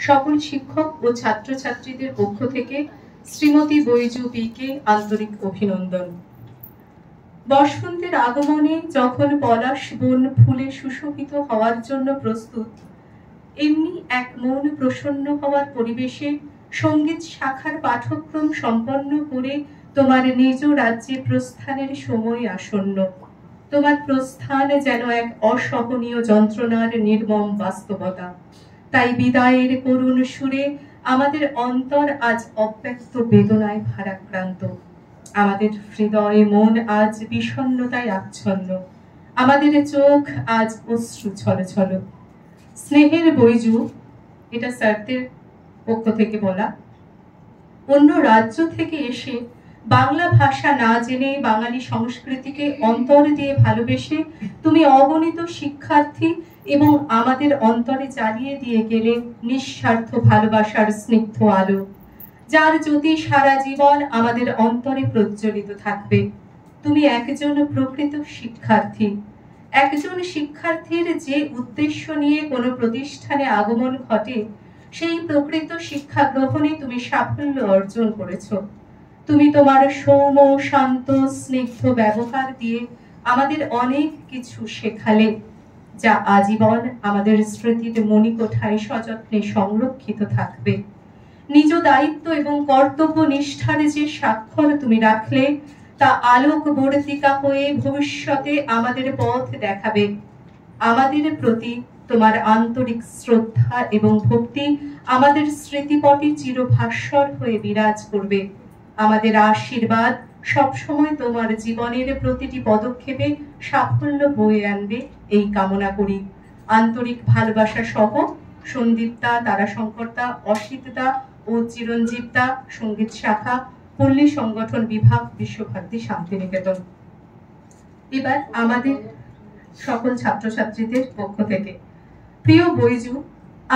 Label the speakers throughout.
Speaker 1: সকল শিক্ষক ও ছাত্রছাত্রীদের পক্ষ থেকে শ্রীমতী বৈজু বিকে আন্তরিক অভিনন্দন। বসন্তের আগমনে যখন পলাশ বন ফুলে সুশোভিত হওয়ার জন্য প্রস্তুত, এমনি এক মন প্রসন্ন হওয়ার পরিবেশে সঙ্গীত শাখার পাঠ্যক্রম সম্পন্ন করে তোমার নিজ রাজ্যে প্রস্থানের সময় আসন্ন। তোমার প্রস্থান যেন এক অসহনীয় যন্ত্রণার নির্মম বাস্তবতা। তাই বিদায়ের করুণ সুরে আমাদের অন্তর আজ অব্যক্ত বেদনায় ভারাক্রান্ত। আমাদের হৃদয়ে মন আজ বিষণ্ণতায় আচ্ছন্ন। আমাদের চোখ আজ অশ্রু ছলছল। স্নেহের বৈজু, এটা স্যারদের পক্ষ থেকে বলা, অন্য রাজ্য থেকে এসে বাংলা ভাষা না জেনে বাঙালি সংস্কৃতিকে অন্তর দিয়ে ভালোবেসে তুমি অগণিত শিক্ষার্থী এবং আমাদের অন্তরে জ্বালিয়ে দিয়ে গেলে নিঃস্বার্থ ভালোবাসার স্নিগ্ধ আলো, যার জ্যোতি সারা জীবন আমাদের অন্তরে প্রজ্বলিত থাকবে। তুমি একজন প্রকৃত শিক্ষার্থী। একজন শিক্ষার্থীর যে উদ্দেশ্য নিয়ে কোনো প্রতিষ্ঠানে আগমন ঘটে, সেই প্রকৃত শিক্ষা গ্রহণে তুমি সাফল্য অর্জন করেছো। তুমি তোমার সৌম্য শান্ত স্নিগ্ধ ব্যবহার দিয়ে আমাদের অনেক কিছু শেখালে, যা আজীবন আমাদের স্মৃতির মণিকোঠায় সযত্নে সংরক্ষিত থাকবে। নিজ দায়িত্ব এবং কর্তব্য নিষ্ঠার যে স্বাক্ষর তুমি রাখলে, তা আলোক বর্তিকা হয়ে ভবিষ্যতে আমাদের পথ দেখাবে। আমাদের প্রতি তোমার আন্তরিক শ্রদ্ধা এবং ভক্তি আমাদের স্মৃতিপটে চিরভাস্বর হয়ে বিরাজ করবে। আমাদের আশীর্বাদ সবসময় তোমার জীবনের প্রতিটি পদক্ষেপে সাফল্য বয়ে আনবে, এই কামনা করি। আন্তরিক ভালোবাসা সহ সন্দীপ্তা, তারাশঙ্করদা, অসিতদা ও চিরঞ্জীবদা, সঙ্গীত শাখা, পল্লী সংগঠন বিভাগ, বিশ্বভারতী শান্তিনিকেতন। এবার আমাদের সকল ছাত্রছাত্রীদের পক্ষ থেকে, প্রিয় বৈজু,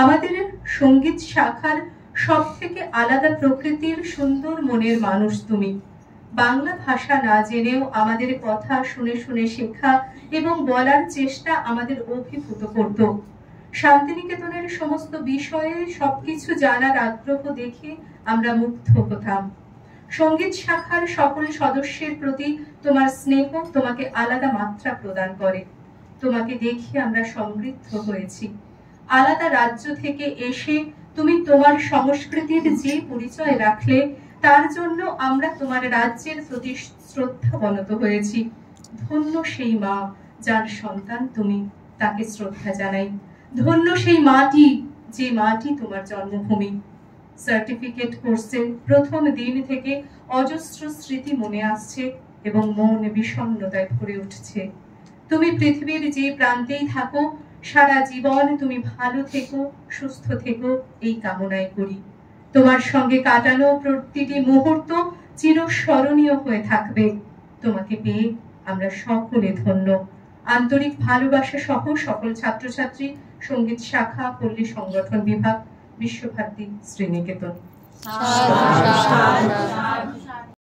Speaker 1: আমাদের সঙ্গীত শাখার সব থেকে আলাদা প্রকৃতির সুন্দর মনের মানুষ তুমি। বাংলা ভাষা না জেনেও আমাদের কথা শুনে শুনে শেখা এবং বলার চেষ্টা আমাদের অভিভূত করত। শান্তিনিকেতনের সমস্ত বিষয়ে সবকিছু জানার আগ্রহ দেখে আমরা মুগ্ধ হতাম। সঙ্গীত শাখার সকল সদস্যের প্রতি তোমার স্নেহ তোমাকে আলাদা মাত্রা প্রদান করে। তোমাকে দেখে আমরা সমৃদ্ধ হয়েছি। আলাদা রাজ্য থেকে এসে তুমি তোমার সংস্কৃতির যে পরিচয় রাখলে, তার জন্য আমরা তোমার রাজ্যের প্রতি শ্রদ্ধাবনত হয়েছি। ধন্য সেই মা যার সন্তান তুমি, তাকে শ্রদ্ধা জানাই। ধন্য সেই মাটি, যে মাটি তোমার জন্মভূমি। সার্টিফিকেট কোর্সের প্রথম দিন থেকে অজস্র স্মৃতি মনে আসছে এবং মন বিষণ্ণতায় ভরে উঠছে। তুমি পৃথিবীর যে প্রান্তেই থাকো, সারা জীবন তুমি ভালো থেকো, সুস্থ থেকো, এই কামনাই করি। তোমার সঙ্গে কাটানো প্রতিটি মুহূর্ত চিরস্মরণীয় হয়ে থাকবে। তোমাকে পেয়ে আমরা সকলে ধন্য। আন্তরিক ভালোবাসা সহ সকল ছাত্রছাত্রী, সঙ্গীত শাখা, পল্লী সংগঠন বিভাগ, বিশ্বভারতী শ্রীনিকেতন।